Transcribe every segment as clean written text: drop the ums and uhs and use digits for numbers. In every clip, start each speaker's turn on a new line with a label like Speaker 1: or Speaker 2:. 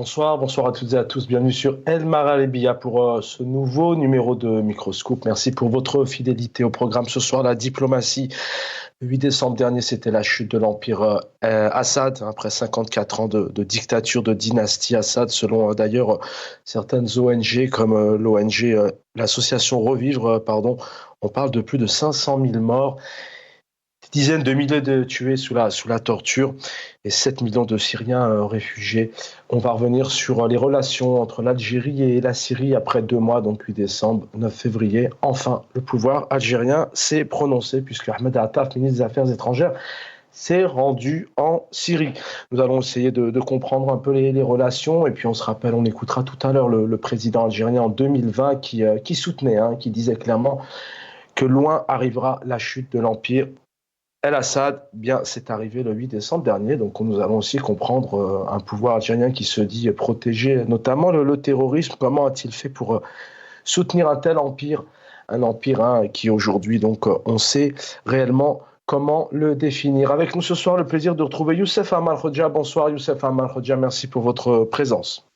Speaker 1: Bonsoir, bonsoir à toutes et à tous. Bienvenue sur El Maralebia pour ce nouveau numéro de Microscope. Merci pour votre fidélité au programme. Ce soir, la diplomatie. Le 8 décembre dernier, c'était la chute de l'empire Assad, après 54 ans de dictature, de dynastie Assad, selon d'ailleurs certaines ONG comme l'ONG, l'association Revivre, pardon. On parle de plus de 500 000 morts. Dizaines de milliers de tués sous la torture et 7 millions de Syriens réfugiés. On va revenir sur les relations entre l'Algérie et la Syrie après 2 mois, donc 8 décembre, 9 février. Enfin, le pouvoir algérien s'est prononcé puisque Ahmed Attaf, ministre des Affaires étrangères, s'est rendu en Syrie. Nous allons essayer de comprendre un peu les relations et puis on se rappelle, on écoutera tout à l'heure le président algérien en 2020 qui soutenait, qui disait clairement que loin arrivera la chute de l'empire El-Assad, bien, c'est arrivé le 8 décembre dernier, donc nous allons aussi comprendre un pouvoir algérien qui se dit protéger notamment le terrorisme. Comment a-t-il fait pour soutenir un tel empire, un empire qui aujourd'hui, donc, on sait réellement comment le définir. Avec nous ce soir, le plaisir de retrouver Youssef Amal Khodja. Bonsoir Youssef Amal Khodja, merci pour votre présence.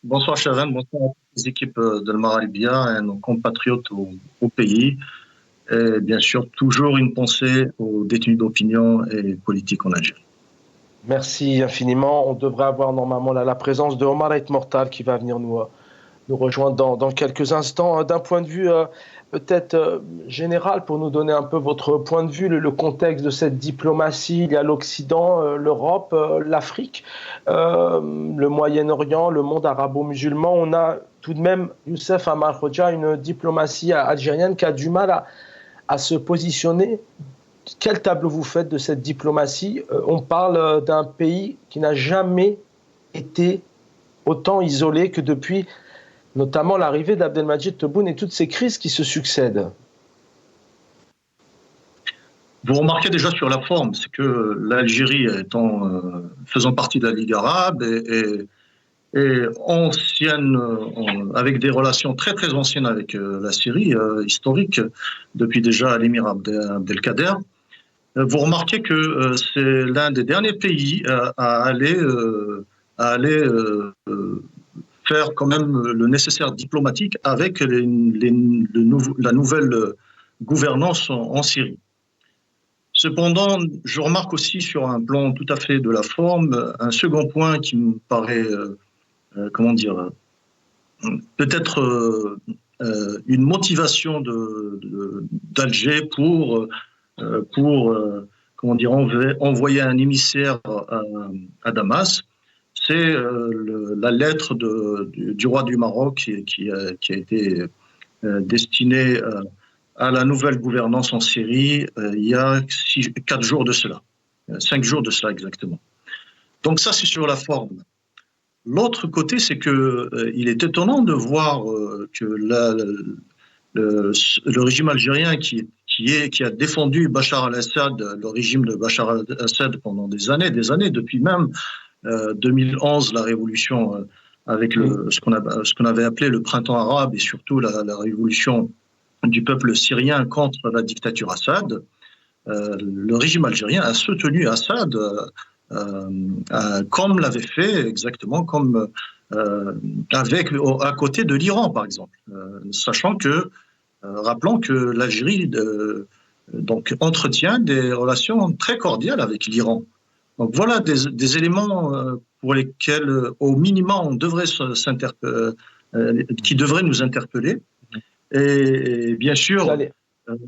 Speaker 2: Bonsoir Chavan, bonsoir à toutes les équipes de Maralbia et nos compatriotes au pays. Et bien sûr, toujours une pensée aux détenus d'opinion et politiques en Algérie.
Speaker 1: Merci infiniment. On devrait avoir normalement la présence de Omar Ait Mortal qui va venir nous rejoindre dans quelques instants. D'un point de vue peut-être général, pour nous donner un peu votre point de vue, le contexte de cette diplomatie, il y a l'Occident, l'Europe, l'Afrique, le Moyen-Orient, le monde arabo-musulman. On a tout de même, Youssef Amal Khodja, une diplomatie algérienne qui a du mal à se positionner. Quel tableau vous faites de cette diplomatie? On parle d'un pays qui n'a jamais été autant isolé que depuis notamment l'arrivée d'Abdelmadjid Tebboune et toutes ces crises qui se succèdent.
Speaker 2: Vous remarquez déjà sur la forme, c'est que l'Algérie faisant partie de la Ligue arabe et ancienne, avec des relations très très anciennes avec la Syrie, historique, depuis déjà l'émir Abdelkader, vous remarquez que c'est l'un des derniers pays à aller faire quand même le nécessaire diplomatique avec la nouvelle gouvernance en Syrie. Cependant, je remarque aussi sur un plan tout à fait de la forme, un second point qui me paraît, peut-être une motivation d'Alger pour envoyer un émissaire à Damas. C'est la lettre du roi du Maroc qui a été destinée à la nouvelle gouvernance en Syrie il y a 4 jours de cela, 5 jours de cela exactement. Donc ça, c'est sur la forme. L'autre côté, c'est que il est étonnant de voir que le régime algérien qui a défendu Bachar al-Assad, le régime de Bachar al-Assad pendant des années, depuis même 2011, la révolution avec ce qu'on avait appelé le printemps arabe et surtout la révolution du peuple syrien contre la dictature Assad, le régime algérien a soutenu Assad comme l'avait fait exactement comme à côté de l'Iran par exemple, sachant que rappelons que l'Algérie donc entretient des relations très cordiales avec l'Iran. Donc voilà des éléments pour lesquels au minimum on devrait qui devraient nous interpeller. Et bien sûr,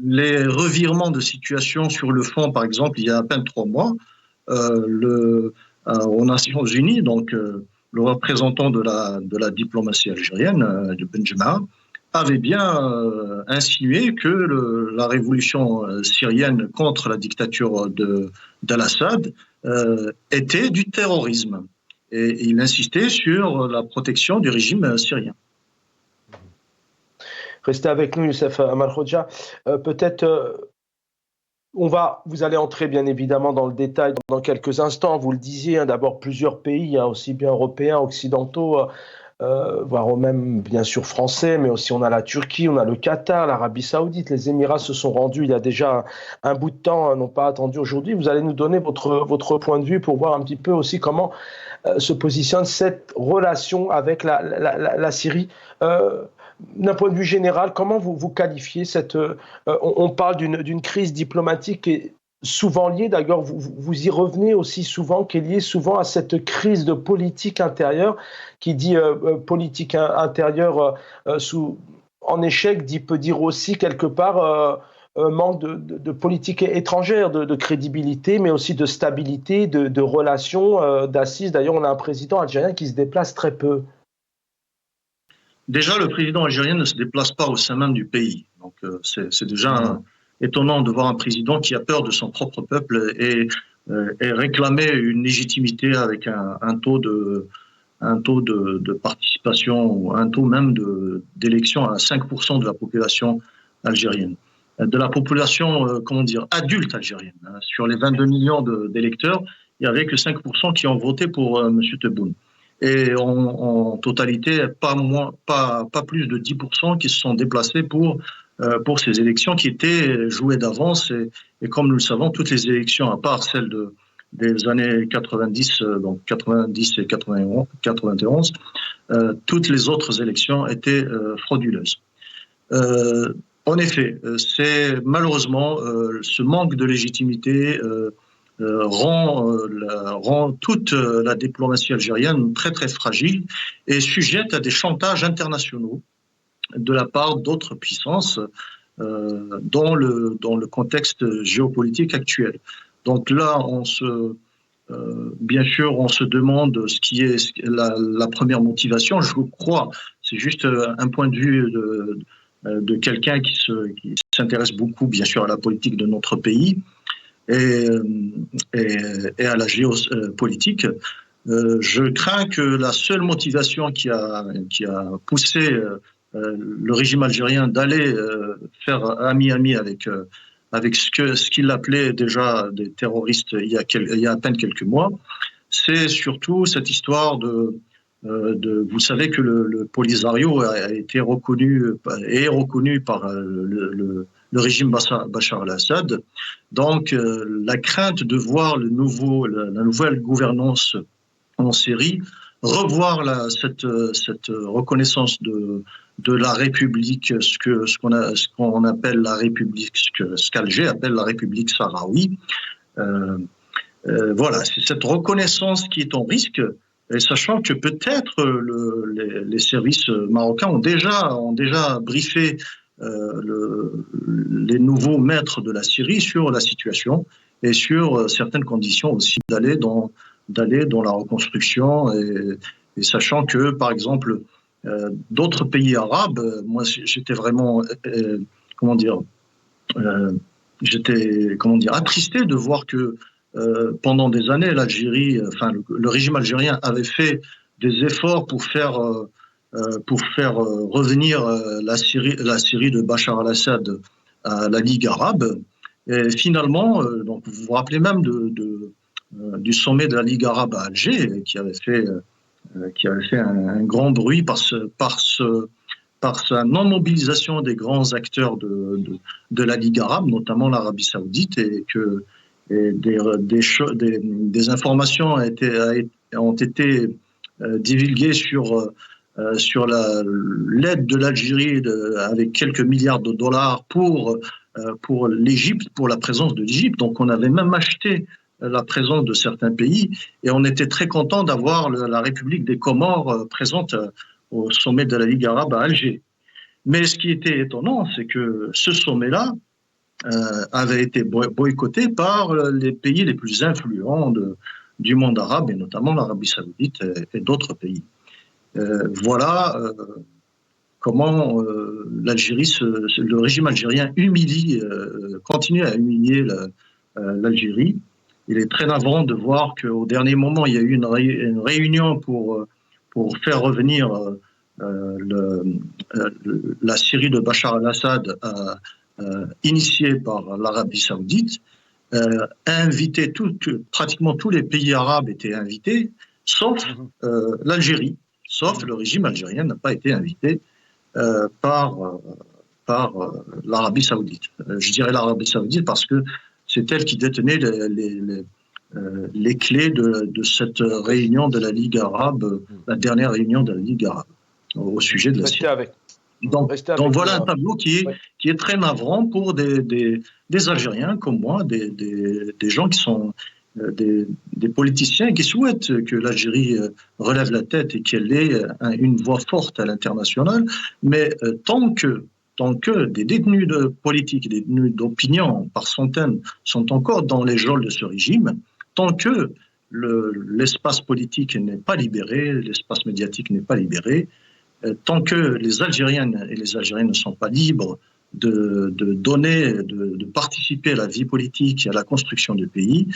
Speaker 2: les revirements de situation sur le fond, par exemple, il y a à peine 3 mois, aux Nations Unies, donc le représentant de la diplomatie algérienne, de Benjamin, avait bien insinué que la révolution syrienne contre la dictature d'Al-Assad était du terrorisme. Et il insistait sur la protection du régime syrien.
Speaker 1: Restez avec nous, Youssef Amal Khodja. Peut-être, vous allez entrer bien évidemment dans le détail dans quelques instants. Vous le disiez, d'abord plusieurs pays, aussi bien européens, occidentaux, voire même bien sûr français, mais aussi on a la Turquie, on a le Qatar, l'Arabie Saoudite, les Émirats se sont rendus il y a déjà un bout de temps, n'ont pas attendu aujourd'hui. Vous allez nous donner votre point de vue pour voir un petit peu aussi comment se positionne cette relation avec la Syrie. D'un point de vue général, comment vous qualifiez cette... on parle d'une crise diplomatique qui est souvent liée, d'ailleurs vous y revenez aussi souvent, qui est liée souvent à cette crise de politique intérieure, qui dit politique intérieure en échec, peut dire aussi quelque part manque de politique étrangère, de crédibilité, mais aussi de stabilité, de relations, d'assises. D'ailleurs, on a un président algérien qui se déplace très peu.
Speaker 2: Déjà, le président algérien ne se déplace pas au sein même du pays. Donc, c'est déjà étonnant de voir un président qui a peur de son propre peuple et réclamer une légitimité avec un taux de participation ou un taux même d'élection à 5% de la population algérienne. De la population, adulte algérienne. Sur les 22 millions d'électeurs, il n'y avait que 5% qui ont voté pour M. Tebboune. Et en totalité, pas plus de 10% qui se sont déplacés pour ces élections qui étaient jouées d'avance. Et comme nous le savons, toutes les élections, à part celles des années 90, donc 90 et 91, toutes les autres élections étaient frauduleuses. En effet, c'est malheureusement ce manque de légitimité rend toute la diplomatie algérienne très très fragile et sujette à des chantages internationaux de la part d'autres puissances dans le contexte géopolitique actuel. Donc là, bien sûr, on se demande ce qui est la première motivation. Je crois, c'est juste un point de vue de quelqu'un qui s'intéresse beaucoup, bien sûr, à la politique de notre pays et à la géopolitique. Je crains que la seule motivation qui a poussé le régime algérien d'aller faire ami-ami avec ce qu'il appelait déjà des terroristes il y a à peine quelques mois, c'est surtout cette histoire vous savez que le Polisario a été reconnu par le régime Bachar al-Assad. Donc, la crainte de voir la nouvelle gouvernance en Syrie revoir cette reconnaissance de la République, ce qu'on appelle la République, ce qu'Alger appelle la République sahraoui. Voilà, c'est cette reconnaissance qui est en risque. Et sachant que peut-être les services marocains ont déjà briefé les nouveaux maîtres de la Syrie sur la situation et sur certaines conditions aussi d'aller dans la reconstruction et sachant que, par exemple, d'autres pays arabes, moi j'étais vraiment, attristé de voir que pendant des années, l'Algérie, le régime algérien avait fait des efforts pour faire revenir la Syrie de Bachar al-Assad à la Ligue arabe. Et finalement, donc vous vous rappelez même du sommet de la Ligue arabe à Alger, qui avait fait un grand bruit par sa non-mobilisation des grands acteurs de la Ligue arabe, notamment l'Arabie saoudite, et des informations ont été divulguées sur l'aide de l'Algérie avec quelques milliards de dollars pour l'Égypte, pour la présence de l'Égypte. Donc on avait même acheté la présence de certains pays et on était très content d'avoir la République des Comores présente au sommet de la Ligue arabe à Alger. Mais ce qui était étonnant, c'est que ce sommet-là avait été boycotté par les pays les plus influents du monde arabe, et notamment l'Arabie saoudite et d'autres pays. Voilà comment le régime algérien continue à humilier l'Algérie. Il est très navrant de voir qu'au dernier moment, il y a eu une réunion pour faire revenir la Syrie de Bachar al-Assad initiée par l'Arabie saoudite, pratiquement tous les pays arabes étaient invités, sauf l'Algérie. sauf le régime algérien n'a pas été invité par l'Arabie saoudite. Je dirais l'Arabie saoudite parce que c'est elle qui détenait les clés de cette réunion de la Ligue arabe, la dernière réunion de la Ligue arabe, au sujet de la Syrie. Donc voilà un tableau qui est très navrant pour des Algériens comme moi, des gens qui sont des politiciens qui souhaitent que l'Algérie relève la tête et qu'elle ait une voix forte à l'international. Mais tant que des détenus politiques, des détenus d'opinion par centaines sont encore dans les geôles de ce régime, tant que l'espace politique n'est pas libéré, l'espace médiatique n'est pas libéré, tant que les Algériennes et les Algériens ne sont pas libres de participer à la vie politique et à la construction du pays,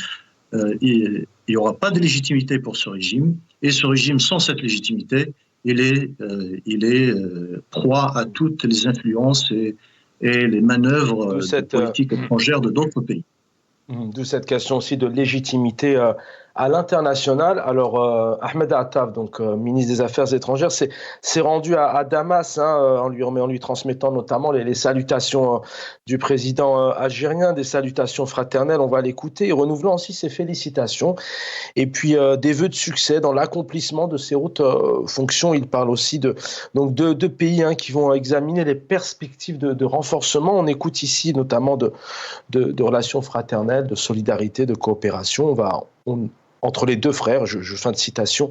Speaker 2: il n'y aura pas de légitimité pour ce régime. Et ce régime, sans cette légitimité, il est proie à toutes les influences et les manœuvres politiques étrangères de d'autres pays.
Speaker 1: D'où cette question aussi de légitimité à l'international. Alors, Ahmed Attaf, donc ministre des Affaires étrangères, s'est rendu à Damas en lui transmettant notamment les salutations du président algérien, des salutations fraternelles. On va l'écouter, renouvelant aussi ses félicitations et puis des vœux de succès dans l'accomplissement de ses hautes fonctions. Il parle aussi de deux pays qui vont examiner les perspectives de renforcement. On écoute ici notamment de relations fraternelles, de solidarité, de coopération. Entre les deux frères, fin de citation,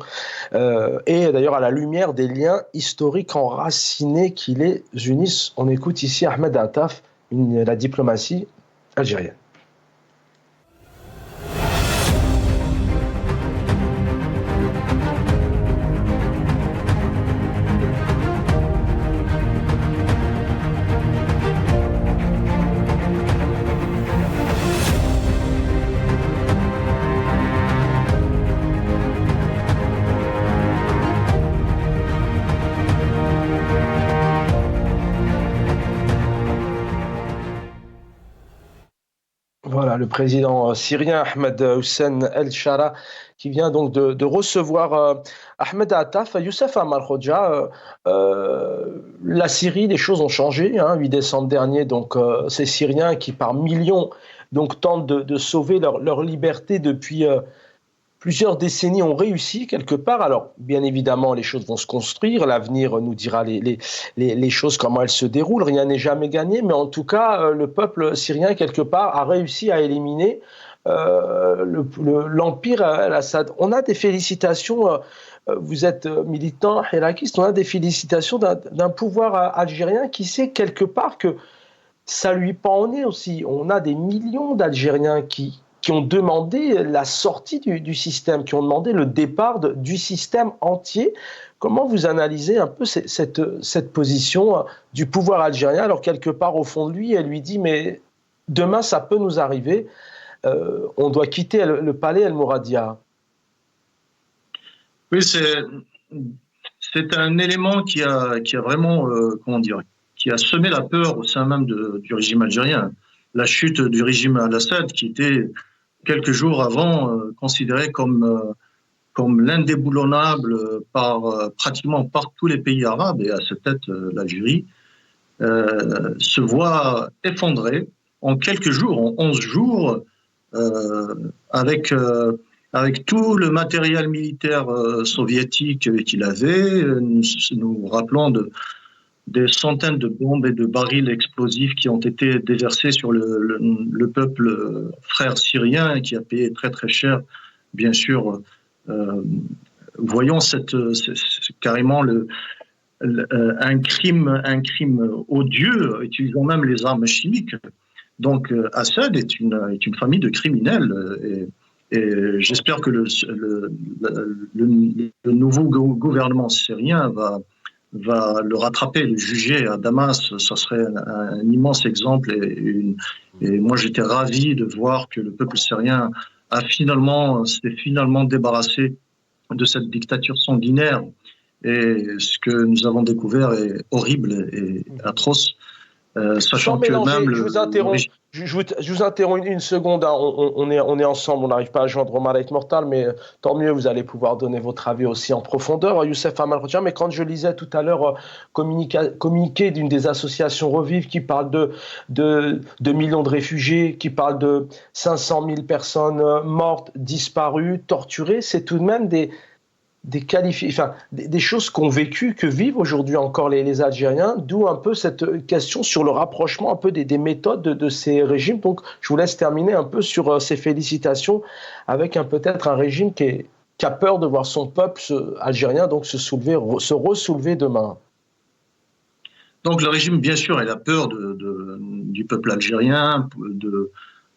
Speaker 1: et d'ailleurs à la lumière des liens historiques enracinés qui les unissent. On écoute ici Ahmed Attaf, la diplomatie algérienne. Voilà, le président syrien Ahmed Hussein El-Shara qui vient donc de recevoir Ahmed Attaf. Youssef Amar Khoja, la Syrie, les choses ont changé. 8 décembre dernier, donc ces Syriens qui par millions donc tentent de sauver leur liberté depuis plusieurs décennies ont réussi quelque part. Alors, bien évidemment, les choses vont se construire. L'avenir nous dira les choses, comment elles se déroulent. Rien n'est jamais gagné. Mais en tout cas, le peuple syrien, quelque part, a réussi à éliminer l'empire al-Assad. On a des félicitations. Vous êtes militant hirakiste. On a des félicitations d'un pouvoir algérien qui sait quelque part que ça lui pend au nez aussi. On a des millions d'Algériens qui ont demandé la sortie du système, qui ont demandé le départ du système entier. Comment vous analysez un peu cette position du pouvoir algérien? Alors, quelque part, au fond de lui, elle lui dit, mais demain, ça peut nous arriver. On doit quitter le palais El Mouradia.
Speaker 2: Oui, c'est un élément qui a vraiment, qui a semé la peur au sein même du régime algérien. La chute du régime al-Assad, qui était quelques jours avant, considéré comme l'indéboulonnable pratiquement par tous les pays arabes, et à cette tête l'Algérie, se voit effondré en quelques jours, en 11 jours, avec tout le matériel militaire soviétique qu'il avait. Nous rappelons des centaines de bombes et de barils explosifs qui ont été déversés sur le peuple frère syrien, qui a payé très très cher, bien sûr. Voyons carrément un crime odieux, utilisant même les armes chimiques. Donc Assad est une famille de criminels, et j'espère que le nouveau gouvernement syrien va le rattraper, le juger à Damas. Ça serait un immense exemple, et moi j'étais ravi de voir que le peuple syrien s'est finalement débarrassé de cette dictature sanguinaire, et ce que nous avons découvert est horrible et atroce.
Speaker 1: Sans
Speaker 2: sachant que
Speaker 1: mélanger,
Speaker 2: même
Speaker 1: je vous interromps,
Speaker 2: l'origine.
Speaker 1: je vous interromps une seconde, hein. On est ensemble, on n'arrive pas à joindre Malek Mortal, mais tant mieux, vous allez pouvoir donner votre avis aussi en profondeur, Youssef Amal Rodja. Mais quand je lisais tout à l'heure communiqué d'une des associations Revive qui parle de millions de réfugiés, qui parle de 500 000 personnes mortes, disparues, torturées, c'est tout de même des choses qu'ont vécu, que vivent aujourd'hui encore les Algériens, d'où un peu cette question sur le rapprochement un peu des méthodes de ces régimes. Donc, je vous laisse terminer un peu sur ces félicitations avec peut-être un régime qui a peur de voir son peuple algérien donc se ressoulever demain.
Speaker 2: Donc le régime, bien sûr, il a peur du peuple algérien,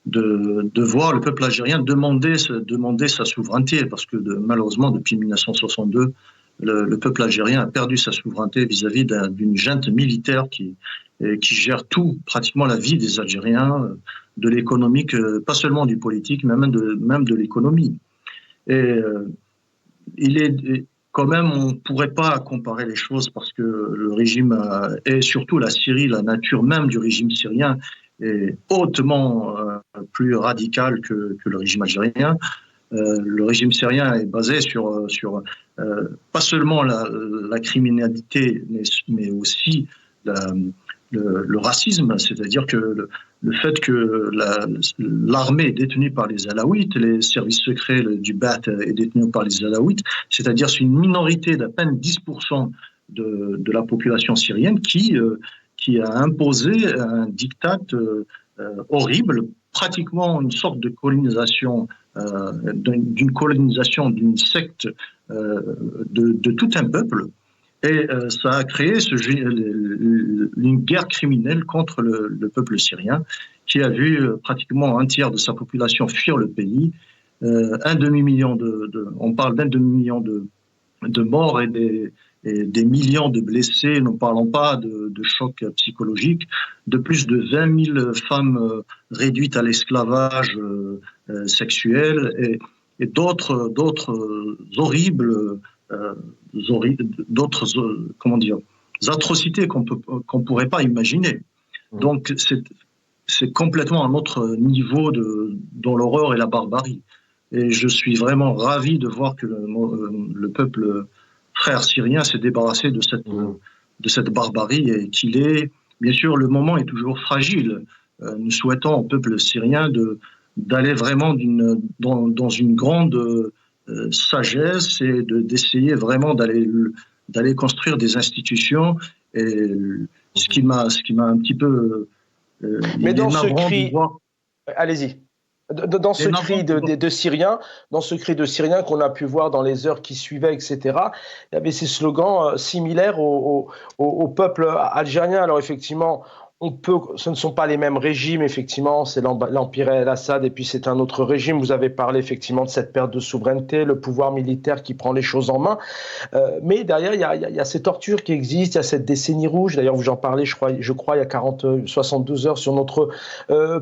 Speaker 2: de voir le peuple algérien demander sa souveraineté, parce que malheureusement, depuis 1962, le peuple algérien a perdu sa souveraineté vis-à-vis d'une junte militaire qui gère tout, pratiquement la vie des Algériens, de l'économique, pas seulement du politique, mais même de l'économie. Et il est quand même, on ne pourrait pas comparer les choses parce que le régime, et surtout la Syrie, la nature même du régime syrien, est hautement plus radicale que le régime algérien. Le régime syrien est basé sur pas seulement la criminalité, mais aussi le racisme, c'est-à-dire que le fait que l'armée est détenue par les Alaouites, les services secrets du Ba'ath est détenu par les Alaouites, c'est-à-dire c'est une minorité d'à peine 10% de la population syrienne qui a imposé un diktat horrible, pratiquement une sorte de colonisation, d'une colonisation d'une secte de tout un peuple. Et ça a créé une guerre criminelle contre le peuple syrien, qui a vu pratiquement un tiers de sa population fuir le pays, un demi-million on parle d'un demi-million de morts et des millions de blessés, ne parlons pas de choc psychologique, de plus de 20 000 femmes réduites à l'esclavage sexuel et d'autres horribles d'autres atrocités qu'on pourrait pas imaginer. Donc c'est complètement un autre niveau dans l'horreur et la barbarie. Et je suis vraiment ravi de voir que le peuple frère syrien s'est débarrassé de cette barbarie et qu'il est, bien sûr, le moment est toujours fragile. Nous souhaitons au peuple syrien d'aller vraiment dans une grande sagesse et d'essayer vraiment d'aller construire des institutions. Et ce qui m'a un petit peu
Speaker 1: mais dans ce cri, allez-y. Dans ce cri de Syriens, qu'on a pu voir dans les heures qui suivaient, etc., il y avait ces slogans similaires au peuple algérien. Alors effectivement, ce ne sont pas les mêmes régimes, effectivement, c'est l'Empire El-Assad et puis c'est un autre régime. Vous avez parlé effectivement de cette perte de souveraineté, le pouvoir militaire qui prend les choses en main. Mais derrière, il y a ces tortures qui existent, il y a cette décennie rouge. D'ailleurs, vous en parlez, je crois, il y a 72 heures sur notre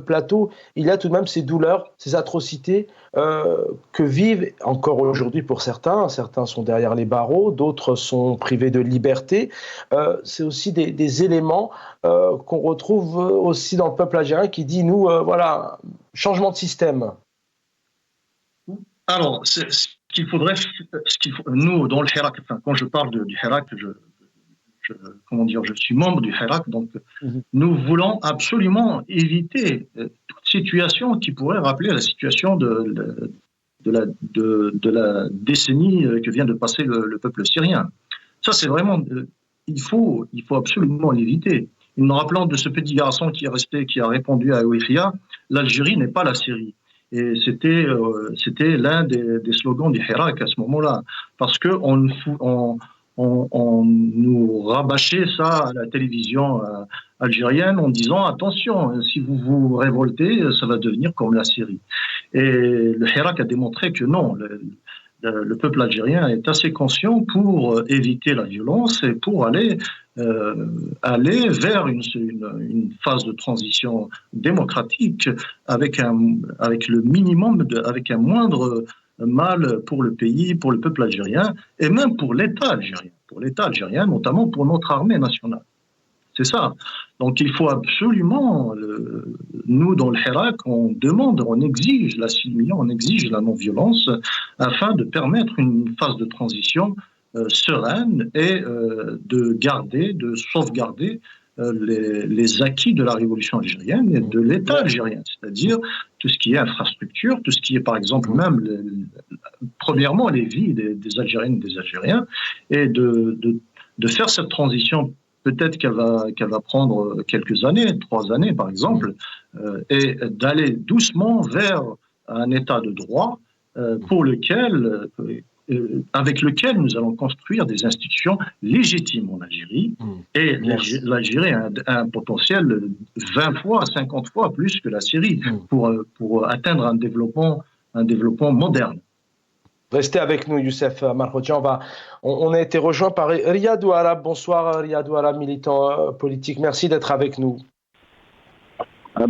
Speaker 1: plateau. Il y a tout de même ces douleurs, ces atrocités que vivent encore aujourd'hui pour certains. Certains sont derrière les barreaux, d'autres sont privés de liberté. C'est aussi des éléments qu'on retrouve aussi dans le peuple algérien qui dit, nous, voilà, changement de système.
Speaker 2: Alors, ce qu'il faudrait, nous, dans le Hirak, quand je parle du Hirak, je suis membre du Hirak, donc nous voulons absolument éviter toute situation qui pourrait rappeler la situation de la décennie que vient de passer le peuple syrien. Ça, c'est vraiment, il faut absolument l'éviter. Nous rappelant de ce petit garçon qui a répondu à Ouifia, l'Algérie n'est pas la Syrie. Et c'était l'un des slogans du Hirak à ce moment-là, parce que on nous rabâchait ça à la télévision algérienne en disant attention, si vous vous révoltez, ça va devenir comme la Syrie. Et le Hirak a démontré que non, le peuple algérien est assez conscient pour éviter la violence et pour aller vers une phase de transition démocratique avec le minimum, avec un moindre mal pour le pays, pour le peuple algérien et même pour l'État algérien, notamment pour notre armée nationale. C'est ça. Donc il faut absolument, nous dans le Hirak, on demande, on exige l'assimilation, on exige la non-violence afin de permettre une phase de transition sereine et de sauvegarder les acquis de la révolution algérienne et de l'État algérien, c'est-à-dire tout ce qui est infrastructure, tout ce qui est par exemple même, premièrement, les vies des Algériennes et des Algériens, et de faire cette transition. Peut-être qu'elle va prendre quelques années, 3 années par exemple, et d'aller doucement vers un état de droit avec lequel nous allons construire des institutions légitimes en Algérie. Et l'Algérie a un potentiel 20 fois, 50 fois plus que la Syrie pour atteindre un développement moderne.
Speaker 1: Restez avec nous, Youssef Marhoudjan. On a été rejoint par Riyad Ouarab. Bonsoir, Riyad Ouarab, militant politique. Merci d'être avec nous.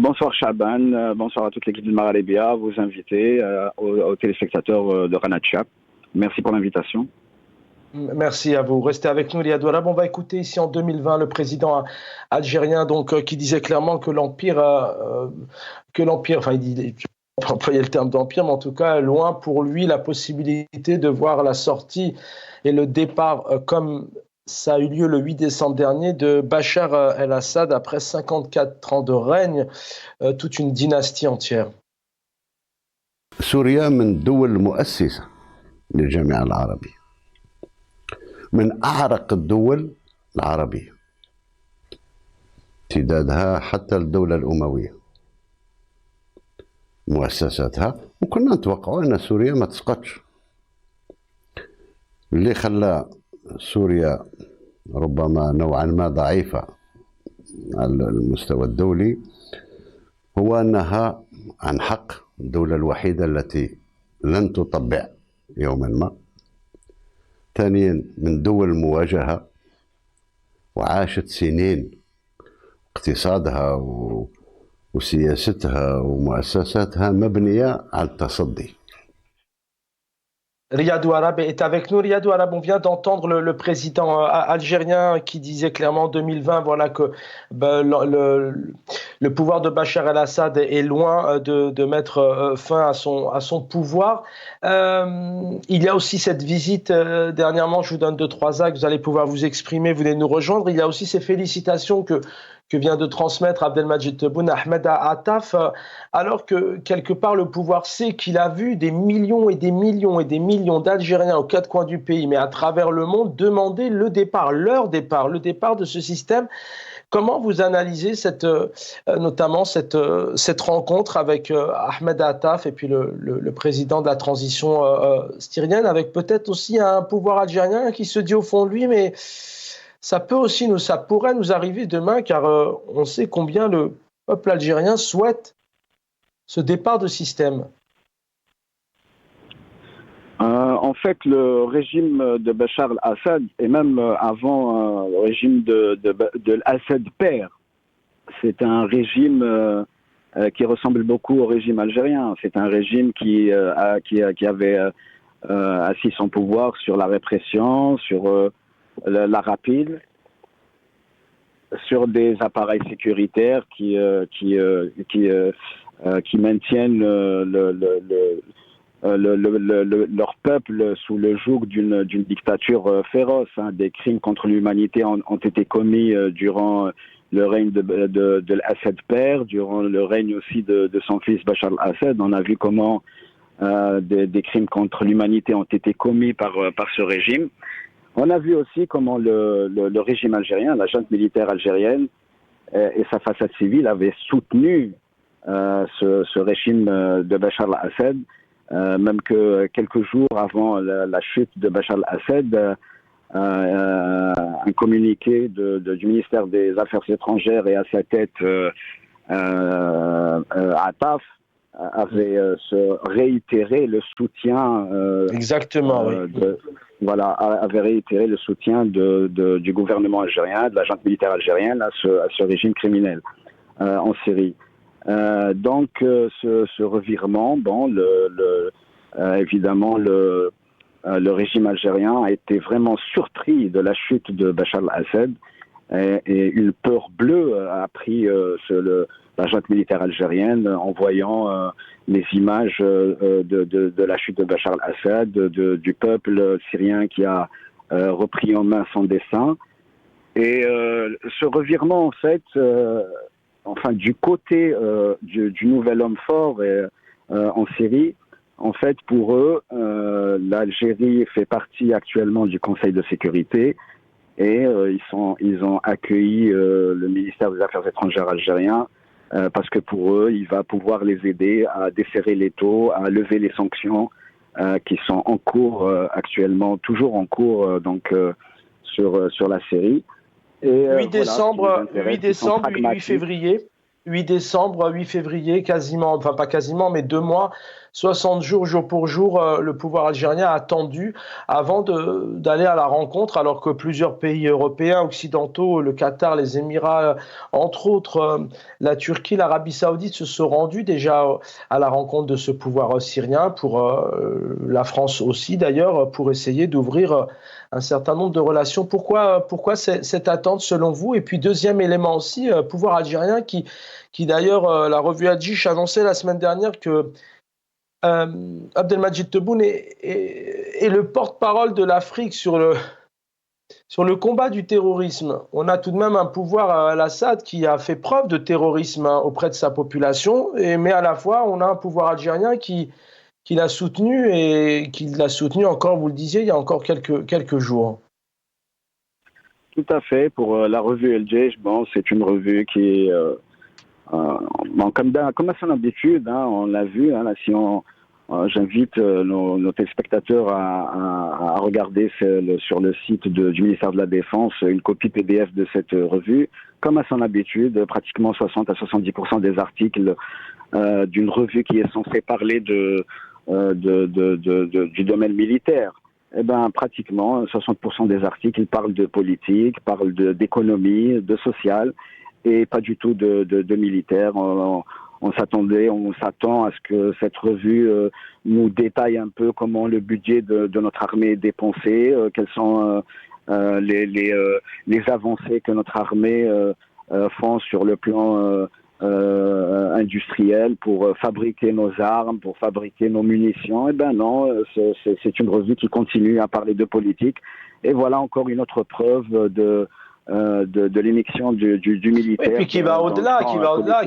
Speaker 3: Bonsoir, Chaban. Bonsoir à toute l'équipe du Maralébia, vos invités, aux téléspectateurs de Ranachia. Merci pour l'invitation.
Speaker 1: Merci à vous. Restez avec nous, Riyad Ouarab. On va écouter ici en 2020 le président algérien qui disait clairement que l'empire, enfin, il dit, on peut employer le terme d'empire, mais en tout cas, loin pour lui la possibilité de voir la sortie et le départ, comme ça a eu lieu le 8 décembre dernier, de Bachar el-Assad après 54 ans de règne, toute une dynastie entière.
Speaker 4: سوريا من الدول المؤسسة للجامعة العربية، من أعرق الدول العربية امتدادها حتى الدولة الأموية مؤسساتها، وكنا نتوقعوا أن سوريا ما تسقطش. اللي خلى سوريا ربما نوعا ما ضعيفة على المستوى الدولي هو أنها عن حق الدولة الوحيدة التي لن تطبع يوما ما. ثانيا من دول المواجهة وعاشت سنين اقتصادها وسياستها ومؤسساتها مبنية على التصدي.
Speaker 1: Riyad Ouarab est avec nous. Riyad Ouarab, on vient d'entendre le président algérien qui disait clairement en 2020 voilà, que le pouvoir de Bachar el-Assad est loin de mettre fin à son pouvoir. Il y a aussi cette visite dernièrement, je vous donne 2-3 axes, vous allez pouvoir vous exprimer, vous venez nous rejoindre. Il y a aussi ces félicitations que vient de transmettre Abdelmadjid Tebboune à Ahmed Attaf, alors que quelque part le pouvoir sait qu'il a vu des millions et des millions et des millions d'Algériens aux 4 coins du pays, mais à travers le monde, demander le départ de ce système. Comment vous analysez notamment cette rencontre avec Ahmed Attaf et puis le président de la transition syrienne, avec peut-être aussi un pouvoir algérien qui se dit au fond de lui, mais ça pourrait nous arriver demain, car on sait combien le peuple algérien souhaite ce départ de système.
Speaker 3: En fait, le régime de Bachar el-Assad, et même avant le régime de l'Assad père, c'est un régime qui ressemble beaucoup au régime algérien. C'est un régime qui avait assis son pouvoir sur la répression, sur la rapide, sur des appareils sécuritaires qui maintiennent leur peuple sous le joug d'une dictature féroce. Des crimes contre l'humanité ont été commis durant le règne de l'Assad père, durant le règne aussi de son fils Bachar el-Assad. On a vu comment des crimes contre l'humanité ont été commis par ce régime. On a vu aussi comment le régime algérien, la junte militaire algérienne et sa façade civile avaient soutenu ce régime de Bachar el-Assad, même que quelques jours avant la chute de Bachar el-Assad, un communiqué du ministère des Affaires étrangères et à sa tête Attaf avait réitéré le soutien.
Speaker 1: Exactement, oui.
Speaker 3: Avait réitéré le soutien du gouvernement algérien, de la junte militaire algérienne à ce régime criminel en Syrie. Donc, ce revirement, évidemment, le régime algérien a été vraiment surpris de la chute de Bachar el-Assad et une peur bleue a pris la junte militaire algérienne en voyant les images de la chute de Bachar al-Assad, du peuple syrien qui a repris en main son destin. Et ce revirement, en fait, du côté du nouvel homme fort en Syrie, en fait, pour eux, l'Algérie fait partie actuellement du Conseil de sécurité et ils ont accueilli le ministère des Affaires étrangères algérien parce que pour eux, il va pouvoir les aider à desserrer l'étau, à lever les sanctions qui sont en cours actuellement, toujours en cours sur la Syrie.
Speaker 1: Et 8 décembre, 8 février. 8 décembre, 8 février, quasiment, enfin pas quasiment, mais 2 mois, 60 jours, jour pour jour, le pouvoir algérien a attendu avant d'aller à la rencontre, alors que plusieurs pays européens, occidentaux, le Qatar, les Émirats, entre autres, la Turquie, l'Arabie Saoudite se sont rendus déjà à la rencontre de ce pouvoir syrien, pour la France aussi d'ailleurs, pour essayer d'ouvrir un certain nombre de relations. Pourquoi cette attente selon vous? Et puis deuxième élément aussi, pouvoir algérien qui d'ailleurs, la revue Adjish annonçait la semaine dernière que Abdelmadjid Tebboune est le porte-parole de l'Afrique sur le combat du terrorisme. On a tout de même un pouvoir à Al-Assad qui a fait preuve de terrorisme auprès de sa population, mais à la fois on a un pouvoir algérien qui l'a soutenu et qui l'a soutenu encore, vous le disiez, il y a encore quelques jours.
Speaker 3: Tout à fait. Pour la revue Adjish, c'est une revue qui est comme à son habitude, on l'a vu, si j'invite nos téléspectateurs à regarder sur le site du ministère de la Défense une copie PDF de cette revue. Comme à son habitude, pratiquement 60 à 70% des articles d'une revue qui est censée parler du domaine militaire. Pratiquement 60% des articles parlent de politique, parlent d'économie, de social, et pas du tout de militaire. On s'attend à ce que cette revue nous détaille un peu comment le budget de notre armée est dépensé, quelles sont les avancées que notre armée font sur le plan industriel pour fabriquer nos armes, pour fabriquer nos munitions. Non, c'est une revue qui continue à parler de politique. Et voilà encore une autre preuve de l'émission du militaire.
Speaker 1: Et puis qui va au-delà,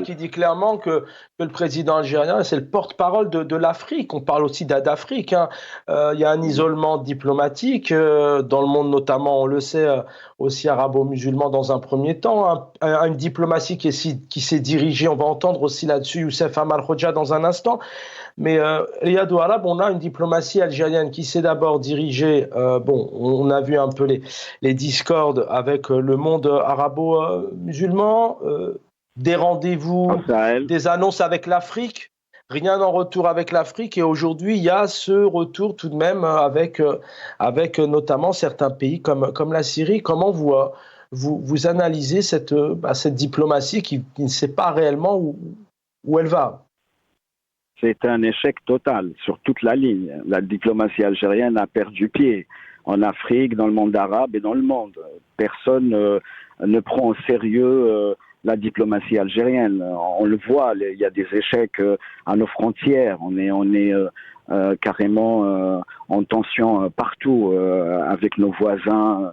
Speaker 1: qui dit clairement que le président algérien, c'est le porte-parole de l'Afrique. On parle aussi d'Afrique. Il y a un isolement diplomatique dans le monde, notamment, on le sait, aussi arabo-musulman dans un premier temps. Une diplomatie qui s'est dirigée, on va entendre aussi là-dessus Youssef Amal Khoja dans un instant. Mais Riyad Ouarab, on a une diplomatie algérienne qui s'est d'abord dirigée, on a vu un peu les discordes avec le monde arabo-musulman, des rendez-vous, des annonces avec l'Afrique, rien en retour avec l'Afrique, et aujourd'hui il y a ce retour tout de même avec notamment certains pays comme la Syrie. Comment vous analysez cette diplomatie qui ne sait pas réellement où elle va?
Speaker 3: C'est un échec total sur toute la ligne. La diplomatie algérienne a perdu pied en Afrique, dans le monde arabe et dans le monde. Personne ne prend au sérieux la diplomatie algérienne. On le voit, il y a des échecs à nos frontières. On est carrément en tension partout avec nos voisins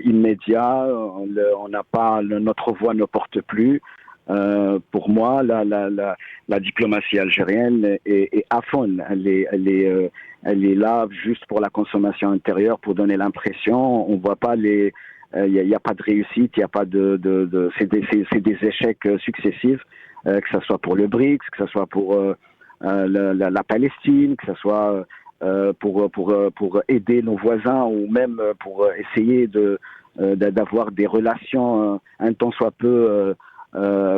Speaker 3: immédiats. On n'a pas, notre voix ne porte plus. Pour moi, la diplomatie algérienne est aphone. Elle est là juste pour la consommation intérieure, pour donner l'impression. On voit pas il y a pas de réussite, il y a pas c'est des échecs successifs, que ça soit pour le BRICS, que ça soit pour la Palestine, que ça soit pour aider nos voisins, ou même pour essayer d'avoir des relations un tant soit peu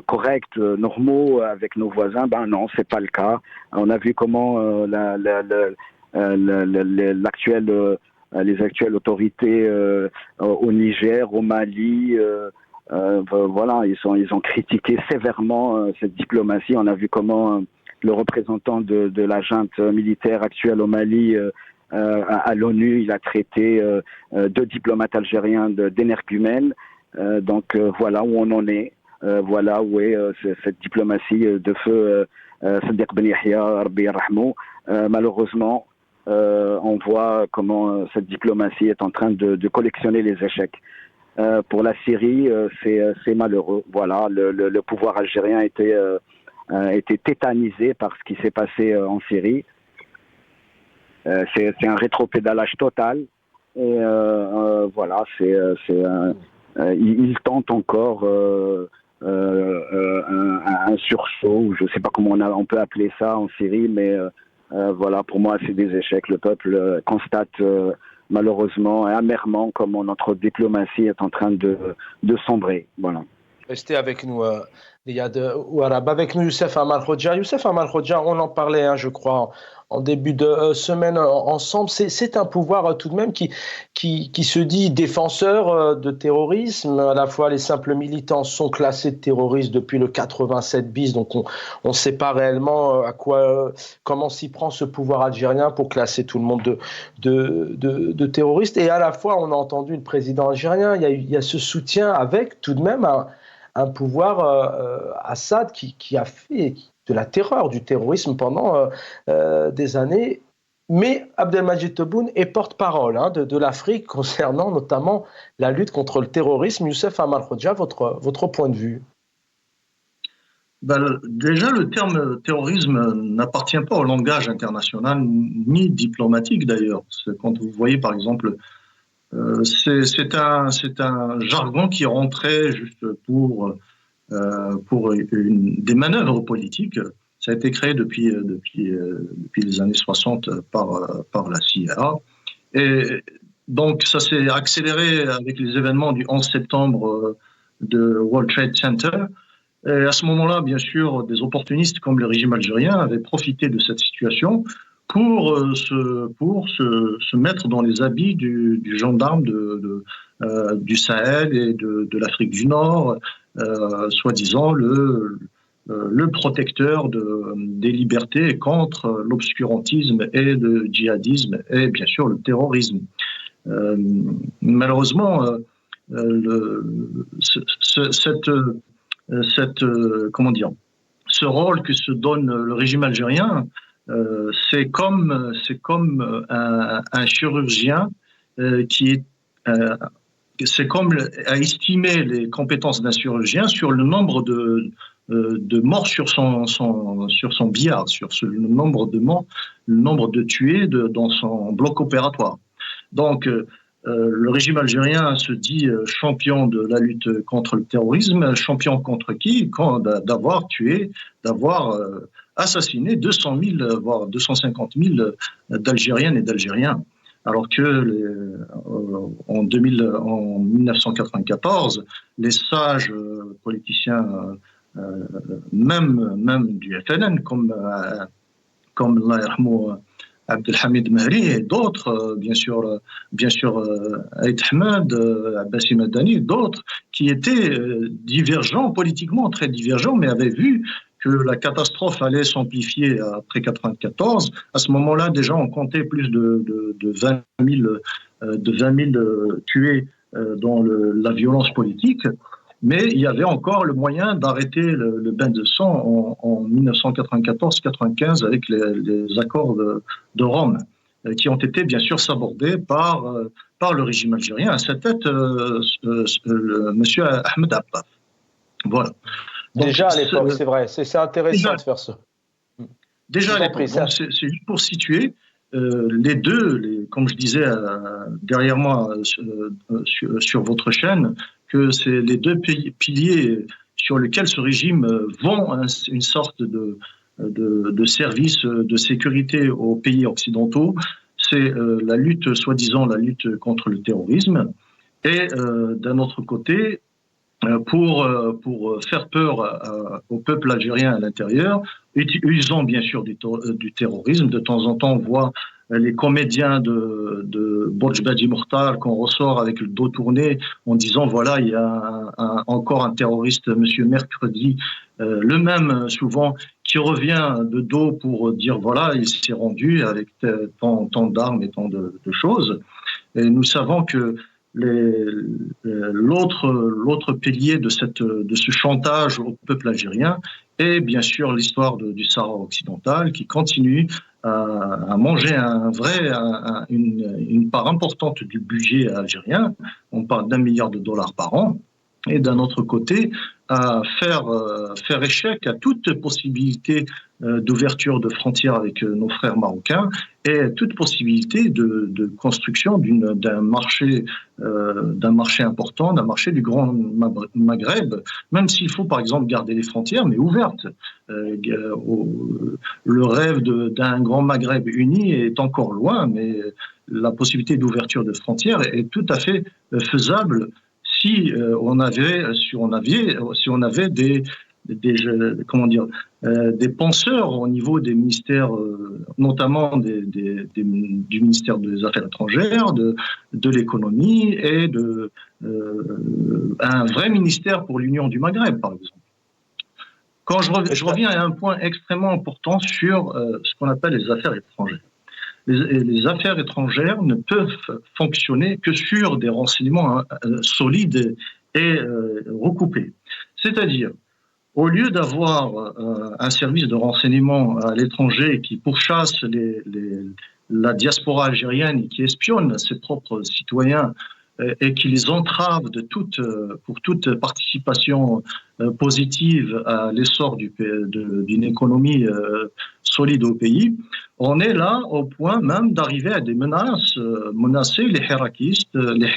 Speaker 3: corrects, normaux avec nos voisins. Non, c'est pas le cas. On a vu comment les actuelles autorités au Niger, au Mali, voilà, ils ont critiqué sévèrement cette diplomatie. On a vu comment le représentant de la junte militaire actuelle au Mali à l'ONU, il a traité deux diplomates algériens d'énergumènes. Donc voilà où on en est. Voilà où est cette diplomatie de feu Sadiq Ben Yahya, Rabbi Yarhamou. Malheureusement, on voit comment cette diplomatie est en train de collectionner les échecs. Pour la Syrie, c'est malheureux. Voilà, le pouvoir algérien a été tétanisé par ce qui s'est passé en Syrie. C'est un rétropédalage total. Et voilà, il tente encore un sursaut, ou je ne sais pas comment on peut appeler ça en Syrie, mais voilà, pour moi, c'est des échecs. Le peuple constate malheureusement et amèrement comment notre diplomatie est en train de sombrer. Voilà.
Speaker 1: Restez avec nous, Riyad Ouarab. Avec nous, Youssef Amal Khoja. Youssef Amal Khoja, on en parlait, je crois, en début de semaine ensemble. C'est un pouvoir tout de même qui se dit défenseur de terrorisme. À la fois, les simples militants sont classés de terroristes depuis le 87 bis. Donc, on ne sait pas réellement comment s'y prend ce pouvoir algérien pour classer tout le monde de terroristes. Et à la fois, on a entendu le président algérien. Il y a ce soutien avec tout de même un pouvoir Assad qui a fait de la terreur, du terrorisme pendant des années. Mais Abdelmadjid Tebboune est porte-parole de l'Afrique concernant notamment la lutte contre le terrorisme. Youssef Amal Khoja, votre point de vue?
Speaker 2: Déjà, le terme terrorisme n'appartient pas au langage international, ni diplomatique d'ailleurs. Quand vous voyez par exemple, c'est un jargon qui rentrait juste pour des manœuvres politiques. Ça a été créé depuis les années 60 par la CIA. Et donc, ça s'est accéléré avec les événements du 11 septembre de World Trade Center. Et à ce moment-là, bien sûr, des opportunistes comme le régime algérien avaient profité de cette situation pour se mettre dans les habits du gendarme du Sahel et de l'Afrique du Nord, soi-disant le protecteur des libertés contre l'obscurantisme et le djihadisme et bien sûr le terrorisme. Malheureusement, ce rôle que se donne le régime algérien, c'est comme un chirurgien c'est comme à estimer les compétences d'un chirurgien sur le nombre de morts sur son billard, le nombre de morts, le nombre de tués dans son bloc opératoire. Donc, le régime algérien se dit champion de la lutte contre le terrorisme. Champion contre qui? D'avoir tué, d'avoir assassiné 200 000, voire 250 000 d'Algériennes et d'Algériens. Alors que en 1994, les sages politiciens, même du FLN, comme Allah yarhamou Abdelhamid Mahri et d'autres, bien sûr Aït Ahmed, Abbassi Madani, d'autres, qui étaient divergents, politiquement très divergents, mais avaient vu que la catastrophe allait s'amplifier après 1994. À ce moment-là, déjà, on comptait plus de 20 000 tués dans la violence politique, mais il y avait encore le moyen d'arrêter le bain de sang en 1994-95 avec les accords de Rome, qui ont été bien sûr sabordés par le régime algérien, à sa tête M. Ahmed Abdallah. Voilà.
Speaker 1: Donc, déjà à l'époque, c'est vrai, c'est intéressant de faire ça.
Speaker 2: Déjà à l'époque, c'est juste pour situer les deux, comme je disais derrière moi sur votre chaîne, que c'est les deux piliers sur lesquels ce régime vend une sorte de service de sécurité aux pays occidentaux. C'est la lutte, soi-disant la lutte contre le terrorisme, et d'un autre côté, pour faire peur au peuple algérien à l'intérieur, usant bien sûr du terrorisme. De temps en temps, on voit les comédiens de Borj Badi Mokhtar qu'on ressort avec le dos tourné en disant voilà, il y a encore un terroriste, Monsieur Mercredi, le même souvent, qui revient de dos pour dire voilà, il s'est rendu avec tant d'armes et tant de choses. Et nous savons que l'autre pilier de ce chantage au peuple algérien est bien sûr l'histoire du Sahara occidental qui continue à manger une part importante du budget algérien. On parle d'1 milliard de dollars par an. Et d'un autre côté, à faire échec à toute possibilité d'ouverture de frontières avec nos frères marocains et toute possibilité de construction d'un marché important, d'un marché du Grand Maghreb, même s'il faut par exemple garder les frontières, mais ouvertes. Le rêve d'un Grand Maghreb uni est encore loin, mais la possibilité d'ouverture de frontières est tout à fait faisable si on avait des penseurs au niveau des ministères, notamment du ministère des Affaires étrangères, de l'économie et un vrai ministère pour l'Union du Maghreb, par exemple. Quand je reviens à un point extrêmement important sur ce qu'on appelle les affaires étrangères. Les affaires étrangères ne peuvent fonctionner que sur des renseignements solides et recoupés. C'est-à-dire, au lieu d'avoir un service de renseignement à l'étranger qui pourchasse la diaspora algérienne et qui espionne ses propres citoyens et qui les entrave pour toute participation positive à l'essor d'une économie solide au pays, on est là au point même d'arriver à des menaces, menacer les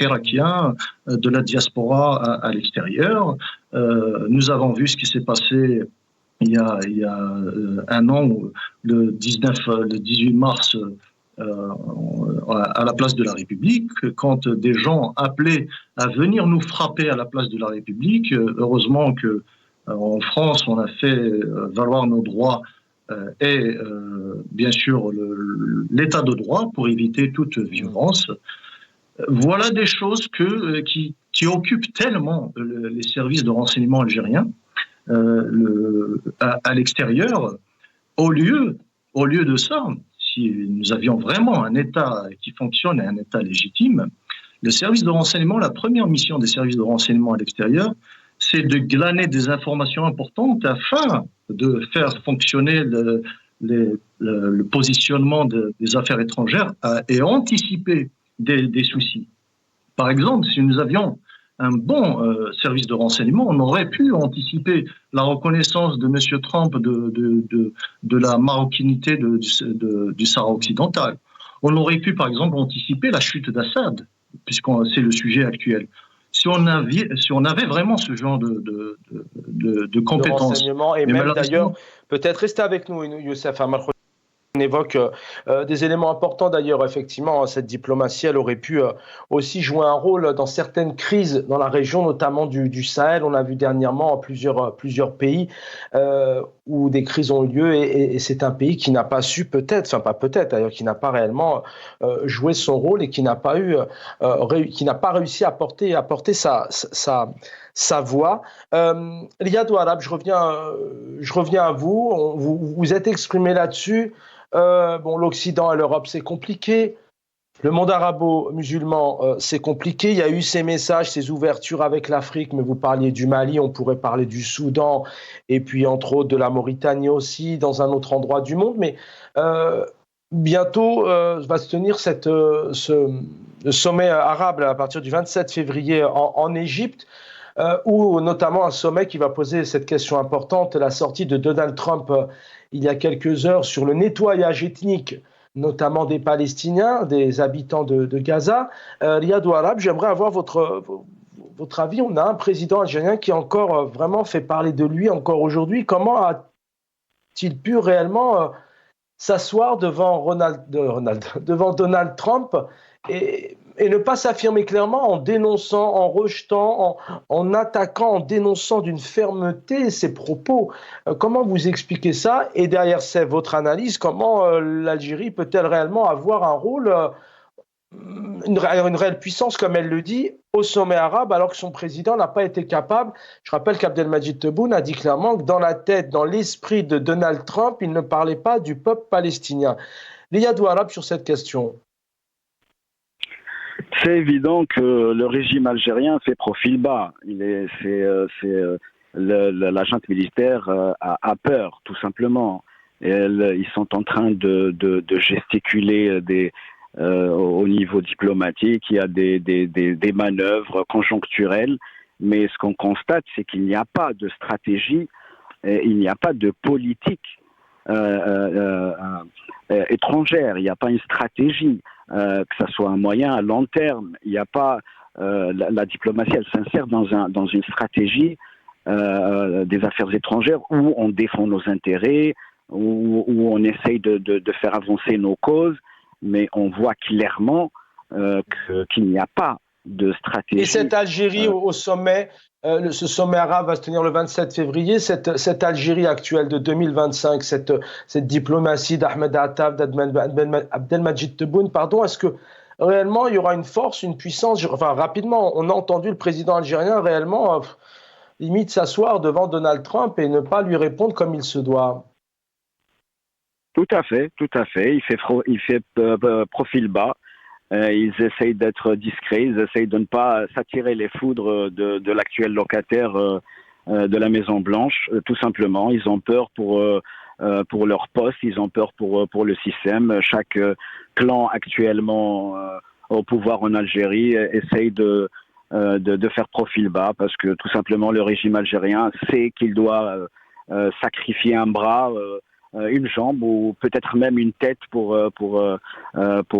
Speaker 2: Hirakiens de la diaspora à l'extérieur. Nous avons vu ce qui s'est passé il y a un an, le 18 mars, à la place de la République, quand des gens appelaient à venir nous frapper à la place de la République. Heureusement que en France, on a fait valoir nos droits et bien sûr l'état de droit pour éviter toute violence. Voilà des choses qui occupent tellement les services de renseignement algériens à l'extérieur. Au lieu de ça, si nous avions vraiment un État qui fonctionne et un État légitime, le service de renseignement, la première mission des services de renseignement à l'extérieur, c'est de glaner des informations importantes afin de faire fonctionner le positionnement des affaires étrangères et anticiper des soucis. Par exemple, si nous avions un bon service de renseignement, on aurait pu anticiper la reconnaissance de M. Trump de la maroquinité du Sahara occidental. On aurait pu, par exemple, anticiper la chute d'Assad, puisque c'est le sujet actuel. Si on avait vraiment ce genre de compétences.
Speaker 1: De renseignement, et même d'ailleurs, peut-être restez avec nous, Youssef Amal. On évoque des éléments importants d'ailleurs, effectivement, cette diplomatie, elle aurait pu aussi jouer un rôle dans certaines crises dans la région, notamment du Sahel. On a vu dernièrement plusieurs pays où des crises ont eu lieu et c'est un pays qui n'a pas su d'ailleurs, qui n'a pas réellement joué son rôle et qui n'a pas réussi à apporter sa voix. Riyad Ouarab, je reviens à vous. Vous êtes exprimé là-dessus. L'Occident et l'Europe, c'est compliqué. Le monde arabo-musulman, c'est compliqué. Il y a eu ces messages, ces ouvertures avec l'Afrique, mais vous parliez du Mali, on pourrait parler du Soudan, et puis entre autres de la Mauritanie aussi, dans un autre endroit du monde. Mais bientôt va se tenir le sommet arabe à partir du 27 février en Égypte, ou notamment un sommet qui va poser cette question importante, la sortie de Donald Trump il y a quelques heures sur le nettoyage ethnique, notamment des Palestiniens, des habitants de Gaza. Riyad Ouarab, j'aimerais avoir votre avis. On a un président algérien qui encore vraiment fait parler de lui encore aujourd'hui. Comment a-t-il pu réellement s'asseoir devant Donald Trump et ne pas s'affirmer clairement en dénonçant, en rejetant, en attaquant, en dénonçant d'une fermeté ses propos. Comment vous expliquez ça? Et derrière votre analyse, comment l'Algérie peut-elle réellement avoir un rôle, une réelle puissance, comme elle le dit, au sommet arabe, alors que son président n'a pas été capable? Je rappelle qu'Abdelmadjid Tebboune a dit clairement que dans la tête, dans l'esprit de Donald Trump, il ne parlait pas du peuple palestinien. Riyad Ouarab sur cette question.
Speaker 3: C'est évident que le régime algérien fait profil bas. La junte militaire a peur, tout simplement. Ils sont en train de gesticuler au niveau diplomatique. Il y a des manœuvres conjoncturelles, mais ce qu'on constate, c'est qu'il n'y a pas de stratégie, il n'y a pas de politique étrangère, il n'y a pas une stratégie, que ce soit un moyen à long terme. Il n'y a pas la diplomatie, elle s'insère dans une stratégie des affaires étrangères où on défend nos intérêts, où on essaye de faire avancer nos causes, mais on voit clairement qu'il n'y a pas de stratégie.
Speaker 1: Et cette Algérie au sommet, ce sommet arabe va se tenir le 27 février, cette Algérie actuelle de 2025, cette diplomatie d'Ahmed Attaf, d'Abdelmadjid Tebboune, est-ce que réellement il y aura une force, une puissance? Enfin, rapidement, on a entendu le président algérien réellement limite s'asseoir devant Donald Trump et ne pas lui répondre comme il se doit.
Speaker 3: Tout à fait. Il fait profil bas. Ils essayent d'être discrets, ils essayent de ne pas s'attirer les foudres de l'actuel locataire de la Maison Blanche, tout simplement. Ils ont peur pour leur poste, ils ont peur pour le système. Chaque clan actuellement au pouvoir en Algérie essaye de faire profil bas parce que tout simplement le régime algérien sait qu'il doit sacrifier un bras, une jambe ou peut-être même une tête pour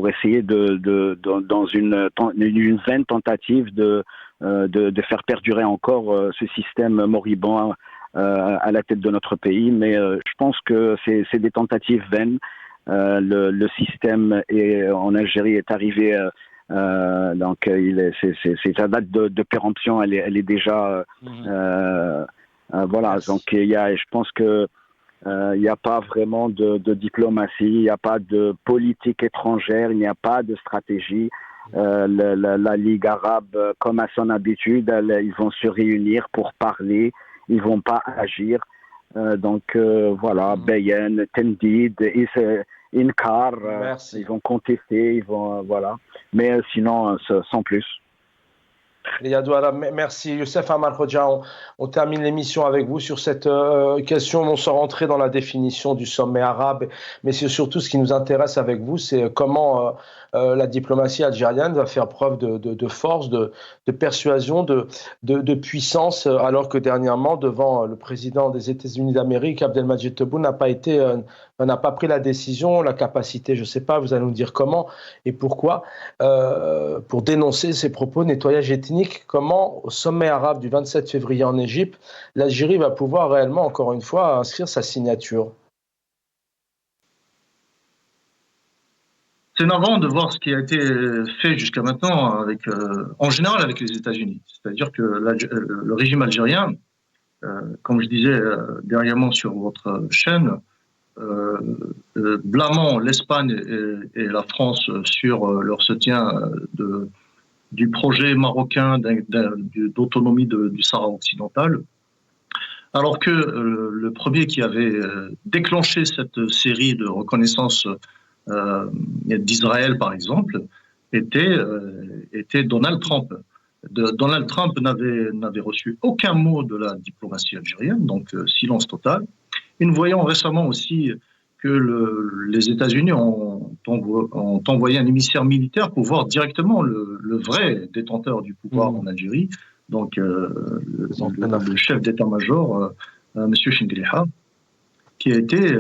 Speaker 3: essayer dans une vaine tentative de faire perdurer encore ce système moribond à la tête de notre pays. Mais je pense que c'est des tentatives vaines. Le système en Algérie est arrivé donc sa date de péremption, elle est déjà voilà. Donc je pense que il n'y a pas vraiment de diplomatie, il n'y a pas de politique étrangère, il n'y a pas de stratégie. La Ligue arabe, comme à son habitude, ils vont se réunir pour parler, ils ne vont pas agir. Voilà, Bayen, Tendid, Inkar, ils vont contester, voilà. Mais sinon, sans plus.
Speaker 1: Merci Youssef Amar Khoja. On termine l'émission avec vous sur cette question. On s'en rentrer dans la définition du sommet arabe, mais c'est surtout ce qui nous intéresse avec vous, c'est comment la diplomatie algérienne va faire preuve de force, de persuasion, de puissance, alors que dernièrement, devant le président des États-Unis d'Amérique, Abdelmadjid Tebboune n'a pas pris la décision, la capacité, je ne sais pas, vous allez nous dire comment et pourquoi, pour dénoncer ces propos de nettoyage ethnique. Comment, au sommet arabe du 27 février en Égypte, l'Algérie va pouvoir réellement, encore une fois, inscrire sa signature?
Speaker 2: C'est navrant de voir ce qui a été fait jusqu'à maintenant, en général avec les États-Unis. C'est-à-dire que le régime algérien, comme je disais dernièrement sur votre chaîne, blâmant l'Espagne et la France sur leur soutien du projet marocain d'autonomie du Sahara occidental, alors que le premier qui avait déclenché cette série de reconnaissance d'Israël, par exemple, était Donald Trump. Donald Trump n'avait reçu aucun mot de la diplomatie algérienne, donc silence total. Et nous voyons récemment aussi que les États-Unis ont envoyé un émissaire militaire pour voir directement le vrai détenteur du pouvoir en Algérie, donc le chef d'état-major, M. Chingriha, qui a été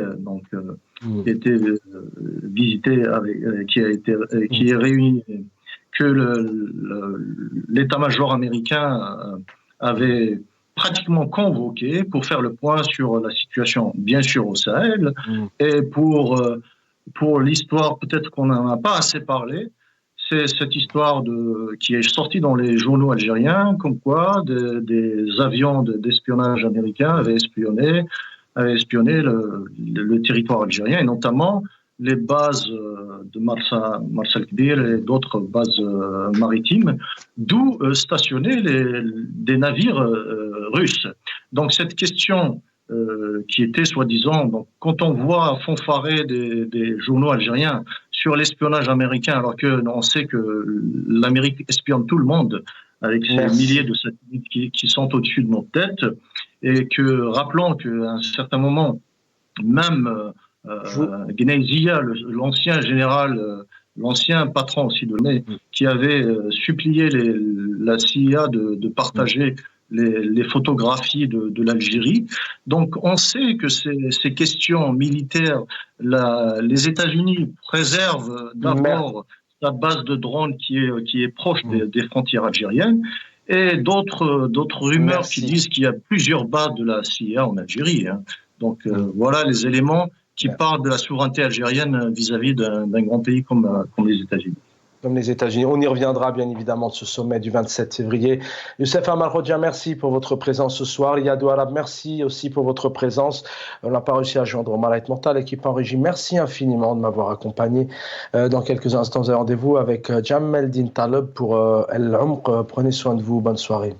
Speaker 2: visité, qui est réuni, que l'état-major américain avait pratiquement convoqué pour faire le point sur la situation, bien sûr, au Sahel, et pour l'histoire, peut-être qu'on n'en a pas assez parlé, c'est cette histoire qui est sortie dans les journaux algériens, comme quoi des avions d'espionnage américains avaient espionné le territoire algérien, et notamment les bases de Marsa el-Kbir et d'autres bases maritimes, d'où stationnaient des navires russes. Donc cette question qui était soi-disant, quand on voit fanfarer des journaux algériens sur l'espionnage américain, alors qu'on sait que l'Amérique espionne tout le monde avec ces milliers de satellites qui sont au-dessus de nos têtes, et que rappelons qu'à un certain moment, même Gnezia, l'ancien général, l'ancien patron aussi de l'ONU, qui avait supplié la CIA de partager les photographies de l'Algérie. Donc on sait que ces questions militaires, les États-Unis préservent d'abord la base de drones qui est proche des frontières algériennes, et d'autres rumeurs qui disent qu'il y a plusieurs bases de la CIA en Algérie. Hein. Donc voilà les éléments qui parlent de la souveraineté algérienne vis-à-vis d'un grand pays comme les États-Unis.
Speaker 1: Comme les États-Unis. On y reviendra bien évidemment de ce sommet du 27 février. Youssef Amal Rodja, merci pour votre présence ce soir. Yadou Arab, merci aussi pour votre présence. On n'a pas réussi à joindre Omar Mortal, l'équipe en régie. Merci infiniment de m'avoir accompagné. Dans quelques instants, vous avez rendez-vous avec Jamel Din Taleb pour El Umq. Prenez soin de vous. Bonne soirée.